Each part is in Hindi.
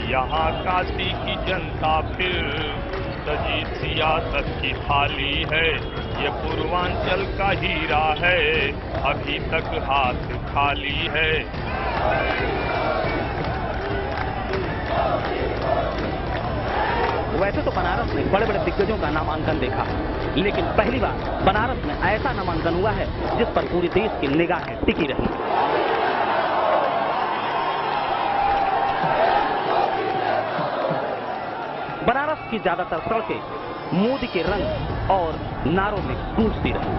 यहाँ काशी की जनता फिर सजी सियासत की थाली है। ये पूर्वांचल का हीरा है, अभी तक हाथ खाली है। वैसे तो बनारस में बड़े बड़े दिग्गजों का नामांकन देखा, लेकिन पहली बार बनारस में ऐसा नामांकन हुआ है जिस पर पूरे देश की निगाहें टिकी रही। बनारस की ज्यादातर सड़कें मोदी के रंग और नारों में गूंजती रही।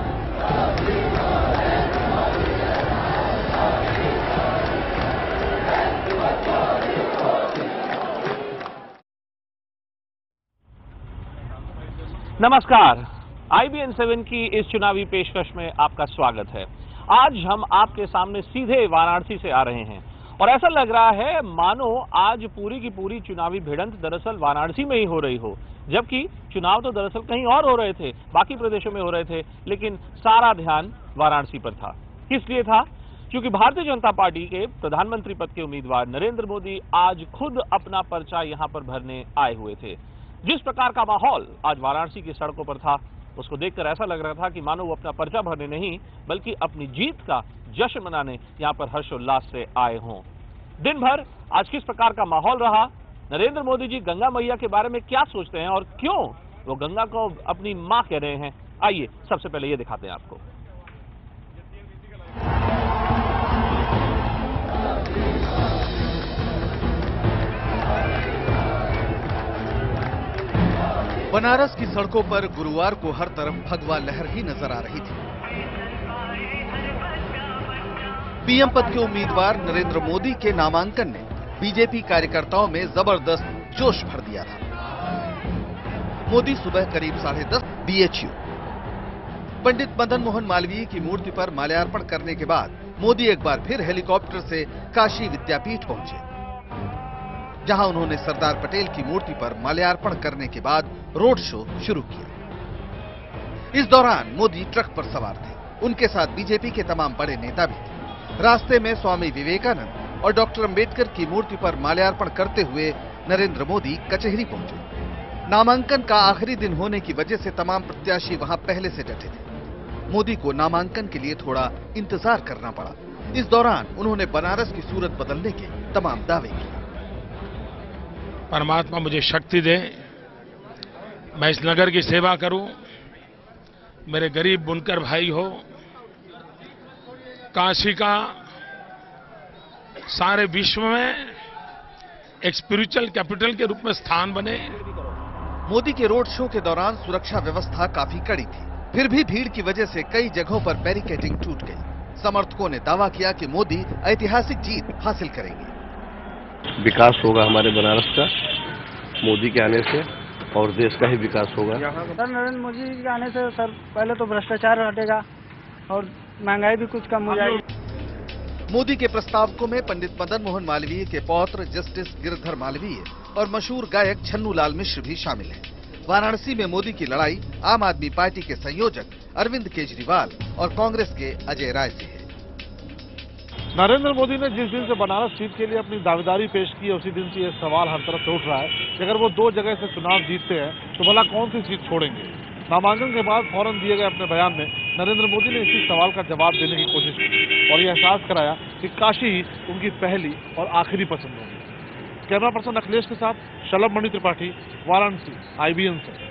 नमस्कार, IBN 7 की इस चुनावी पेशकश में आपका स्वागत है। आज हम आपके सामने सीधे वाराणसी से आ रहे हैं और ऐसा लग रहा है मानो आज पूरी की पूरी चुनावी भिड़ंत दरअसल वाराणसी में ही हो रही हो, जबकि चुनाव तो दरअसल कहीं और हो रहे थे, बाकी प्रदेशों में हो रहे थे, लेकिन सारा ध्यान वाराणसी पर था। किस लिए था? क्योंकि भारतीय जनता पार्टी के प्रधानमंत्री पद के उम्मीदवार नरेंद्र मोदी आज खुद अपना पर्चा यहां पर भरने आए हुए थे। जिस प्रकार का माहौल आज वाराणसी की सड़कों पर था, उसको देखकर ऐसा लग रहा था कि मानो वो अपना पर्चा भरने नहीं बल्कि अपनी जीत का जश्न मनाने यहां पर हर्षोल्लास से आए हों। दिन भर आज किस प्रकार का माहौल रहा, नरेंद्र मोदी जी गंगा मैया के बारे में क्या सोचते हैं और क्यों वो गंगा को अपनी मां कह रहे हैं, आइए सबसे पहले ये दिखाते हैं आपको। बनारस की सड़कों पर गुरुवार को हर तरफ भगवा लहर ही नजर आ रही थी। पीएम पद के उम्मीदवार नरेंद्र मोदी के नामांकन ने बीजेपी कार्यकर्ताओं में जबरदस्त जोश भर दिया था। मोदी सुबह करीब 10:30 BHU पंडित मदन मोहन मालवीय की मूर्ति पर माल्यार्पण करने के बाद मोदी एक बार फिर हेलीकॉप्टर से काशी विद्यापीठ पहुंचे, जहां उन्होंने सरदार पटेल की मूर्ति पर माल्यार्पण करने के बाद रोड शो शुरू किया। इस दौरान मोदी ट्रक पर सवार थे, उनके साथ बीजेपी के तमाम बड़े नेता भी थे। रास्ते में स्वामी विवेकानंद और डॉक्टर अंबेडकर की मूर्ति पर माल्यार्पण करते हुए नरेंद्र मोदी कचहरी पहुंचे। नामांकन का आखिरी दिन होने की वजह से तमाम प्रत्याशी वहां पहले से डटे थे। मोदी को नामांकन के लिए थोड़ा इंतजार करना पड़ा। इस दौरान उन्होंने बनारस की सूरत बदलने के तमाम दावे किए। परमात्मा मुझे शक्ति दे, मैं इस नगर की सेवा करूं, मेरे गरीब बुनकर भाई हो, काशी का सारे विश्व में एक स्पिरिचुअल कैपिटल के रूप में स्थान बने। मोदी के रोड शो के दौरान सुरक्षा व्यवस्था काफी कड़ी थी, फिर भी भीड़ की वजह से कई जगहों पर बैरिकेडिंग टूट गई। समर्थकों ने दावा किया कि मोदी ऐतिहासिक जीत हासिल करेंगे। विकास होगा हमारे बनारस का मोदी के आने से, और देश का ही विकास होगा। सर नरेंद्र मोदी के आने से सर पहले तो भ्रष्टाचार हटेगा और महंगाई भी कुछ कम हो जाएगी। मोदी के प्रस्तावकों में पंडित मदन मोहन मालवीय के पौत्र जस्टिस गिरधर मालवीय और मशहूर गायक छन्नू लाल मिश्र भी शामिल हैं। वाराणसी में मोदी की लड़ाई आम आदमी पार्टी के संयोजक अरविंद केजरीवाल और कांग्रेस के अजय राय से है। नरेंद्र मोदी ने जिस दिन से बनारस सीट के लिए अपनी दावेदारी पेश की है, उसी दिन से यह सवाल हर तरफ से उठ रहा है कि अगर वो 2 जगह से चुनाव जीतते हैं तो भला कौन सी सीट छोड़ेंगे। नामांकन के बाद फौरन दिए गए अपने बयान में नरेंद्र मोदी ने इसी सवाल का जवाब देने की कोशिश की और यह एहसास कराया कि काशी ही उनकी पहली और आखिरी पसंद होगी। कैमरा पर्सन अखिलेश के साथ शलभ मणि त्रिपाठी, वाराणसी, IBN 7।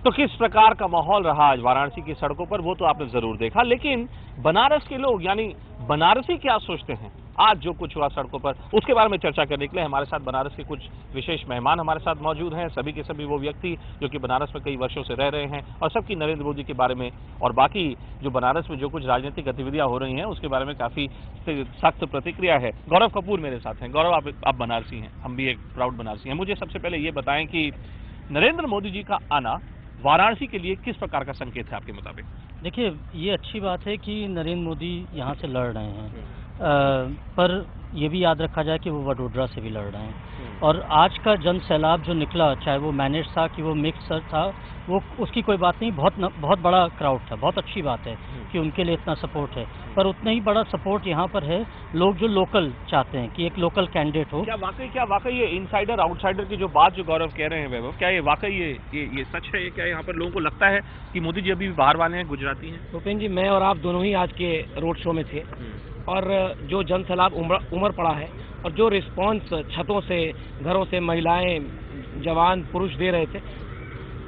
तो किस प्रकार का माहौल रहा आज वाराणसी की सड़कों पर, वो तो आपने जरूर देखा, लेकिन बनारस के लोग यानी बनारसी क्या सोचते हैं आज जो कुछ हुआ सड़कों पर, उसके बारे में चर्चा करने के लिए हमारे साथ बनारस के कुछ विशेष मेहमान हमारे साथ मौजूद हैं। सभी के सभी वो व्यक्ति जो कि बनारस में कई वर्षों से रह रहे हैं और सबकी नरेंद्र मोदी के बारे में और बाकी जो बनारस में जो कुछ राजनीतिक गतिविधियां हो रही हैं उसके बारे में काफी सख्त प्रतिक्रिया है। गौरव कपूर मेरे साथ हैं। गौरव, आप बनारसी हैं, हम भी एक प्राउड बनारसी हैं। मुझे सबसे पहले ये बताएं कि नरेंद्र मोदी जी का आना वाराणसी के लिए किस प्रकार का संकेत है आपके मुताबिक? देखिए, ये अच्छी बात है कि नरेंद्र मोदी यहाँ से लड़ रहे हैं, पर यह भी याद रखा जाए कि वो वडोदरा से भी लड़ रहे हैं। और आज का जन सैलाब जो निकला, चाहे वो मैनेज था कि वो मिक्स था, वो उसकी कोई बात नहीं, बहुत बड़ा क्राउड था। बहुत अच्छी बात है कि उनके लिए इतना सपोर्ट है, पर उतना ही बड़ा सपोर्ट यहाँ पर है लोग जो लोकल चाहते हैं कि एक लोकल कैंडिडेट हो। क्या वाकई ये इनसाइडर आउटसाइडर की जो बात जो गौरव कह रहे हैं वैभव, क्या ये वाकई ये सच है? क्या यहाँ पर लोगों को लगता है कि मोदी जी अभी भी बाहर वाले हैं, गुजराती हैं? भूपेंद्र जी, मैं और आप दोनों ही आज के रोड शो में थे और जो जन सैलाब उमड़ पड़ा है और जो रिस्पॉन्स छतों से, घरों से महिलाएं, जवान, पुरुष दे रहे थे,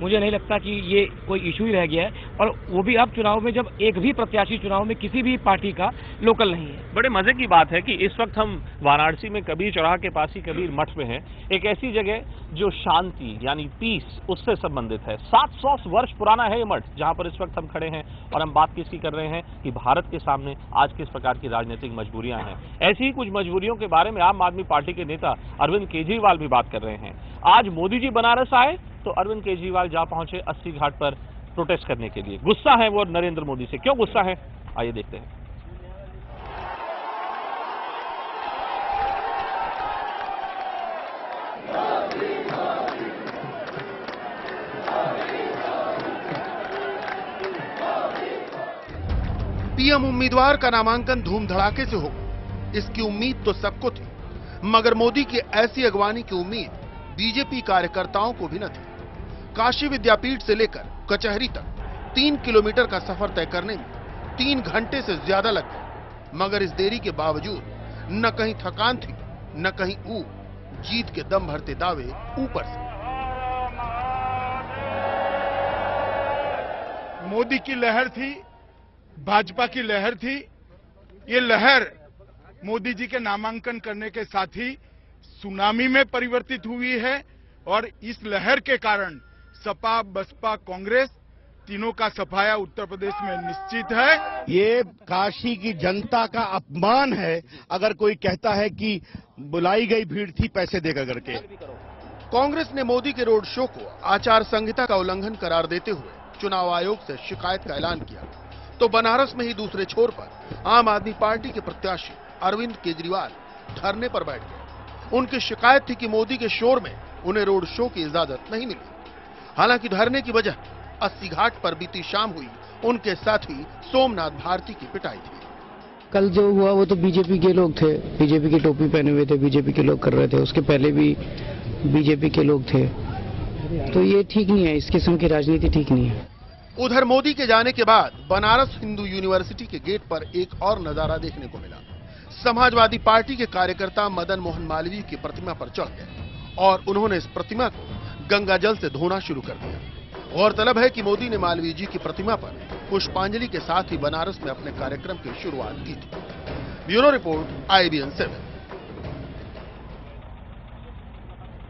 मुझे नहीं लगता कि ये कोई इशू ही रह गया है। और वो भी अब चुनाव में, जब एक भी प्रत्याशी चुनाव में किसी भी पार्टी का लोकल नहीं है। बड़े मजे की बात है कि इस वक्त हम वाराणसी में कबीर चौराहा के पास ही कबीर मठ में हैं, एक ऐसी जगह जो शांति यानी पीस उससे संबंधित है। 700 वर्ष पुराना है ये मठ जहां पर इस वक्त हम खड़े हैं और हम बात किसकी कर रहे हैं कि भारत के सामने आज किस प्रकार की राजनीतिक मजबूरियां हैं। ऐसी ही कुछ मजबूरियों के बारे में आम आदमी पार्टी के नेता अरविंद केजरीवाल भी बात कर रहे हैं। आज मोदी जी बनारस आए तो अरविंद केजरीवाल जा पहुंचे 80 घाट पर प्रोटेस्ट करने के लिए। गुस्सा है वो नरेंद्र मोदी से। क्यों गुस्सा है, आइए देखते हैं। पीएम उम्मीदवार का नामांकन धूम धड़ाके से हो, इसकी उम्मीद तो सबको थी, मगर मोदी की ऐसी अगवानी की उम्मीद बीजेपी कार्यकर्ताओं को भी न थी। काशी विद्यापीठ से लेकर कचहरी तक 3 किलोमीटर का सफर तय करने में 3 घंटे से ज्यादा लग गए, मगर इस देरी के बावजूद न कहीं थकान थी, न कहीं ऊब। जीत के दम भरते दावे ऊपर से। मोदी की लहर थी, भाजपा की लहर थी। ये लहर मोदी जी के नामांकन करने के साथ ही सुनामी में परिवर्तित हुई है और इस लहर के कारण सपा, बसपा, कांग्रेस तीनों का सफाया उत्तर प्रदेश में निश्चित है। ये काशी की जनता का अपमान है अगर कोई कहता है कि बुलाई गई भीड़ थी पैसे देकर करके। कांग्रेस ने मोदी के रोड शो को आचार संहिता का उल्लंघन करार देते हुए चुनाव आयोग से शिकायत का ऐलान किया, तो बनारस में ही दूसरे छोर पर आम आदमी पार्टी के प्रत्याशी अरविंद केजरीवाल धरने पर बैठ गए। उनकी शिकायत थी कि मोदी के शोर में उन्हें रोड शो की इजाजत नहीं मिली। हालांकि धरने की वजह 80 घाट पर बीती शाम हुई उनके साथी सोमनाथ भारती की पिटाई थी। कल जो हुआ वो तो बीजेपी के लोग थे, बीजेपी की टोपी पहने हुए थे, बीजेपी के लोग कर रहे थे। उसके पहले भी बीजेपी के लोग थे, तो ये ठीक नहीं है, इस किस्म की राजनीति ठीक नहीं है। उधर मोदी के जाने के बाद बनारस हिंदू यूनिवर्सिटी के गेट पर एक और नजारा देखने को मिला। समाजवादी पार्टी के कार्यकर्ता मदन मोहन मालवीय की प्रतिमा पर चढ़ गए और उन्होंने इस प्रतिमा को गंगा जल से धोना शुरू कर दिया। गौरतलब है कि मोदी ने मालवीय जी की प्रतिमा पर पुष्पांजलि के साथ ही बनारस में अपने कार्यक्रम की शुरुआत की थी। Bureau report, IBN 7।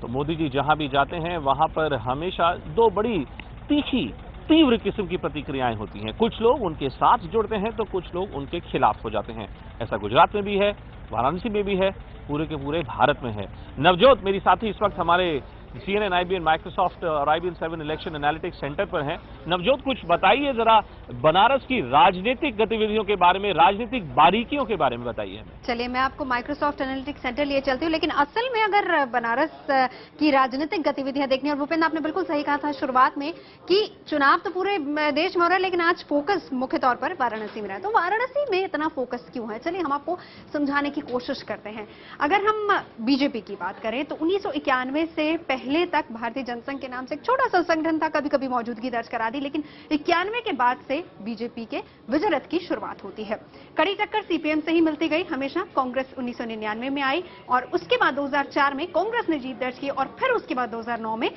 तो मोदी जी जहां भी जाते हैं वहां पर हमेशा दो बड़ी तीव्र किस्म की प्रतिक्रियाएं होती हैं। कुछ लोग उनके साथ जुड़ते हैं तो कुछ लोग उनके खिलाफ हो जाते हैं। ऐसा गुजरात में भी है, वाराणसी में भी है, पूरे के पूरे भारत में है। नवजोत मेरी साथी इस वक्त हमारे CNN, IBN, माइक्रोसॉफ्ट और IBN 7 इलेक्शन एनालिटिक्स सेंटर पर हैं। नवजोत, कुछ बताइए जरा बनारस की राजनीतिक गतिविधियों के बारे में, राजनीतिक बारीकियों के बारे में बताइए हमें। चलिए, मैं आपको माइक्रोसॉफ्ट एनालिटिक्स सेंटर लिए चलती हूँ, लेकिन असल में अगर बनारस की राजनीतिक गतिविधियां देखनी, और भूपेंद्र आपने बिल्कुल सही कहा था शुरुआत में कि चुनाव तो पूरे देश में हो रहा है, लेकिन आज फोकस मुख्य तौर पर वाराणसी में रहा है। तो वाराणसी में इतना फोकस क्यों है, चलिए हम आपको समझाने की कोशिश करते हैं। अगर हम बीजेपी की बात करें तो 1991 से पहले तक भारतीय जनसंघ के नाम से एक छोटा सा संगठन था, कभी कभी मौजूदगी दर्ज करा दी, लेकिन 91 के बाद से बीजेपी के विजय रथ की शुरुआत होती है। कड़ी टक्कर सीपीएम से ही मिलती गई हमेशा। कांग्रेस 1999 में आई और उसके बाद 2004 में कांग्रेस ने जीत दर्ज की और फिर उसके बाद 2009 में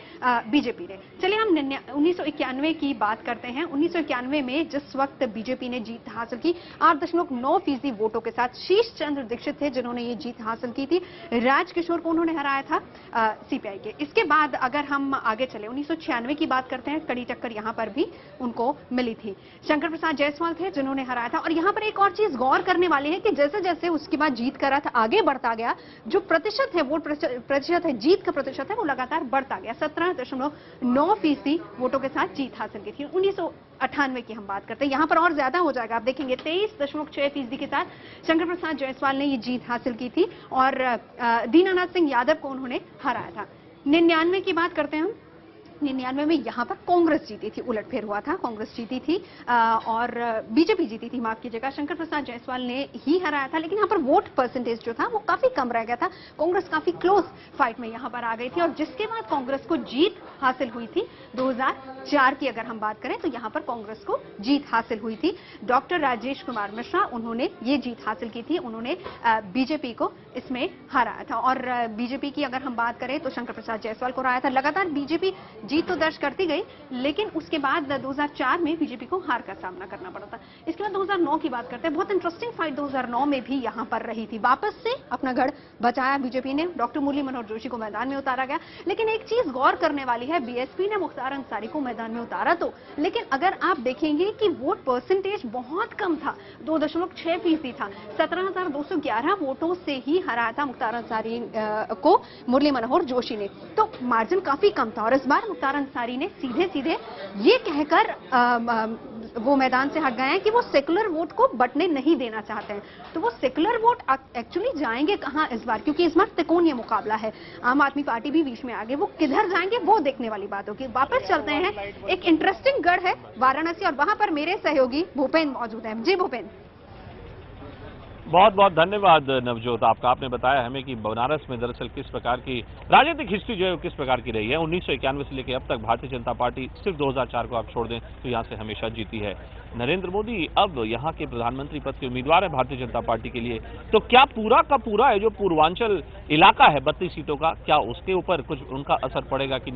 बीजेपी ने। चलिए हम 1991 की बात करते हैं। 1991 में जिस वक्त बीजेपी ने जीत हासिल की 8.9% वोटों के साथ, शीश चंद्र दीक्षित थे जिन्होंने ये जीत हासिल की थी। राजकिशोर को उन्होंने हराया था सीपीआई के। उसके बाद अगर हम आगे चले 1996 की बात करते हैं, कड़ी टक्कर यहां पर भी उनको मिली थी। शंकर प्रसाद जायसवाल थे जिन्होंने हराया था। और यहां पर एक और चीज गौर करने वाली है कि जैसे जैसे उसके बाद जीत का रथ आगे बढ़ता गया, जो प्रतिशत है, वोट प्रतिशत है, जीत का प्रतिशत है, वो लगातार बढ़ता गया। 17.9% वोटों के साथ जीत हासिल की थी। 1998 की हम बात करते हैं, यहां पर और ज्यादा हो जाएगा। आप देखेंगे 23.6% के साथ शंकर प्रसाद जायसवाल ने ये जीत हासिल की थी और दीनानाथ सिंह यादव को उन्होंने हराया था। 99 की बात करते हैं हम। 99 में यहां पर कांग्रेस जीती थी, उलटफेर हुआ था, कांग्रेस जीती थी और बीजेपी जीती थी, माफ कीजिएगा। शंकर प्रसाद जायसवाल ने ही हराया था, लेकिन यहां पर वोट परसेंटेज जो था वो काफी कम रह गया था। कांग्रेस काफी क्लोज फाइट में यहां पर आ गई थी और जिसके बाद कांग्रेस को जीत हासिल हुई थी 2004 की अगर हम बात करें तो यहां पर कांग्रेस को जीत हासिल हुई थी। डॉक्टर राजेश कुमार मिश्रा, उन्होंने ये जीत हासिल की थी, उन्होंने बीजेपी को इसमें हराया था। और बीजेपी की अगर हम बात करें तो शंकर प्रसाद जायसवाल को हराया था। लगातार बीजेपी जीत तो दर्ज करती गई, लेकिन उसके बाद 2004 में बीजेपी को हार का सामना करना पड़ा था। इसके बाद 2009 की बात करते हैं। बहुत इंटरेस्टिंग फाइट 2009 में भी यहां पर रही थी। वापस से अपना गढ़ बचाया बीजेपी ने, डॉक्टर मुरली मनोहर जोशी को मैदान में उतारा गया। लेकिन एक चीज गौर करने वाली है, बीएसपी ने मुख्तार अंसारी को मैदान में उतारा तो, लेकिन अगर आप देखेंगे कि वोट परसेंटेज बहुत कम था, 2.6% था। 17,211 वोटों से ही हराया था मुख्तार अंसारी को मुरली मनोहर जोशी ने, तो मार्जिन काफी कम था। और इस बार मुख्तार अंसारी ने सीधे सीधे ये कहकर वो मैदान से हट गए हैं कि वो सेकुलर वोट को बंटने नहीं देना चाहते हैं। तो वो सेकुलर वोट एक्चुअली जाएंगे कहां इस बार, क्योंकि इस बार त्रिकोणीय मुकाबला है, आम आदमी पार्टी भी बीच में आ गई, वो किधर जाएंगे वो देखने वाली बात होगी। वापस चलते हैं, एक इंटरेस्टिंग गढ़ है वाराणसी और वहां पर मेरे सहयोगी भूपेंद्र मौजूद है। जी भूपेंद्र। बहुत बहुत धन्यवाद नवजोत, आपका। आपने बताया हमें कि बनारस में दरअसल किस प्रकार की राजनीतिक हिस्ट्री जो है किस प्रकार की रही है। 1991 से लेकर अब तक भारतीय जनता पार्टी, सिर्फ 2004 को आप छोड़ दें तो यहां से हमेशा जीती है। नरेंद्र मोदी अब यहां के प्रधानमंत्री पद के उम्मीदवार है भारतीय जनता पार्टी के लिए। तो क्या पूरा का पूरा है जो पूर्वांचल इलाका है 32 सीटों का, क्या उसके ऊपर कुछ उनका असर पड़ेगा कि